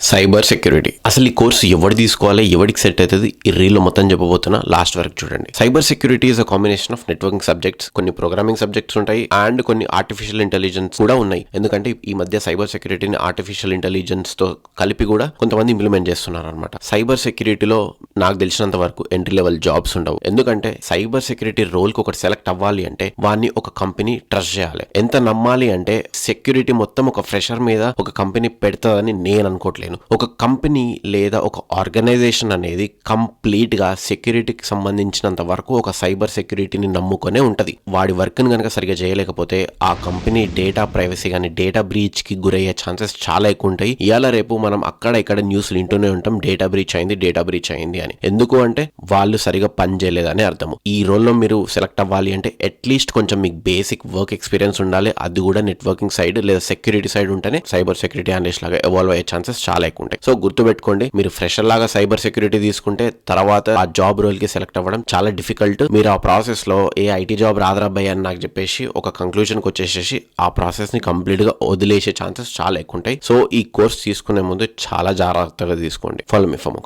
Cyber security అసలు ఈ course ఎవడు తీసుకోవాలి, ఎవడికి సెట్ అవుతుంది, ఈ రీల్ మొత్తం చెప్పబోతున్నా, లాస్ట్ వరకు చూడండి. Cyber security is a combination of networking subjects, కొన్ని ప్రోగ్రామింగ్ సబ్జెక్ట్స్ ఉంటాయి అండ్ కొన్ని ఆర్టిఫిషియల్ ఇంటెలిజెన్స్ కూడా ఉన్నాయి. ఎందుకంటే ఈ మధ్య సైబర్ సెక్యూరిటీని ఆర్టిఫిషియల్ ఇంటెలిజెన్స్ తో కలిపి కూడా కొంతమంది ఇంప్లిమెంట్ చేస్తున్నారు అనమాట. సైబర్ సెక్యూరిటీలో నాకు తెలిసినంత వరకు ఎంట్రీ లెవెల్ జాబ్స్ ఉండవు. ఎందుకంటే సైబర్ సెక్యూరిటీ రోల్ కి ఒకటి సెలెక్ట్ అవ్వాలి అంటే వాడిని ఒక కంపెనీ ట్రస్ట్ చేయాలి. ఎంత నమ్మాలి అంటే సెక్యూరిటీ మొత్తం ఒక ఫ్రెషర్ మీద ఒక కంపెనీ పెడతాదని నేను అనుకోవట్లేను. ఒక కంపెనీ లేదా ఒక ఆర్గనైజేషన్ అనేది కంప్లీట్ గా సెక్యూరిటీకి సంబంధించినంత వరకు ఒక సైబర్ సెక్యూరిటీని నమ్ముకొనే ఉంటది. వాడి వర్క్ ని కనుక సరిగా చేయలేకపోతే ఆ కంపెనీ డేటా ప్రైవసీ కానీ డేటా బ్రీచ్ కి గురయ్యే ఛాన్సెస్ చాలా ఎక్కువ ఉంటాయి. ఇవాళ రేపు మనం అక్కడ ఇక్కడ న్యూస్ వింటూనే ఉంటాం, డేటా బ్రీచ్ అయింది అని. ఎందుకు అంటే వాళ్ళు సరిగా పని చేయలేదని అర్థము. ఈ రోల్లో మీరు సెలెక్ట్ అవ్వాలి అంటే అట్లీస్ట్ కొంచెం మీకు బేసిక్ వర్క్ ఎక్స్పీరియన్స్ ఉండాలి. అది కూడా నెట్వర్కింగ్ సైడ్ లేదా సెక్యూరిటీ సైడ్ ఉంటేనే సైబర్ సెక్యూరిటీ అనలిస్ట్ లాగా ఎవాల్వ్ అయ్యే ఛాన్సెస్ చాలా ఎక్కువ ఉంటాయి. సో గుర్తుపెట్టుకోండి, మీరు ఫ్రెషర్ లాగా సైబర్ సెక్యూరిటీ తీసుకుంటే తర్వాత ఆ జాబ్ రోల్ కి సెలెక్ట్ అవ్వడం చాలా డిఫికల్ట్. మీరు ఆ ప్రాసెస్ లో ఏ ఐటీ జాబ్ రాదరాబాయి అని నాకు చెప్పేసి ఒక కంక్లూజన్ కి వచ్చేసేసి ఆ ప్రాసెస్ ని కంప్లీట్ గా వదిలేసే ఛాన్సెస్ చాలా ఎక్కువ ఉంటాయి. సో ఈ కోర్స్ తీసుకునే ముందు చాలా జాగ్రత్తగా తీసుకోండి. ఫాలో మీ ఫామ్.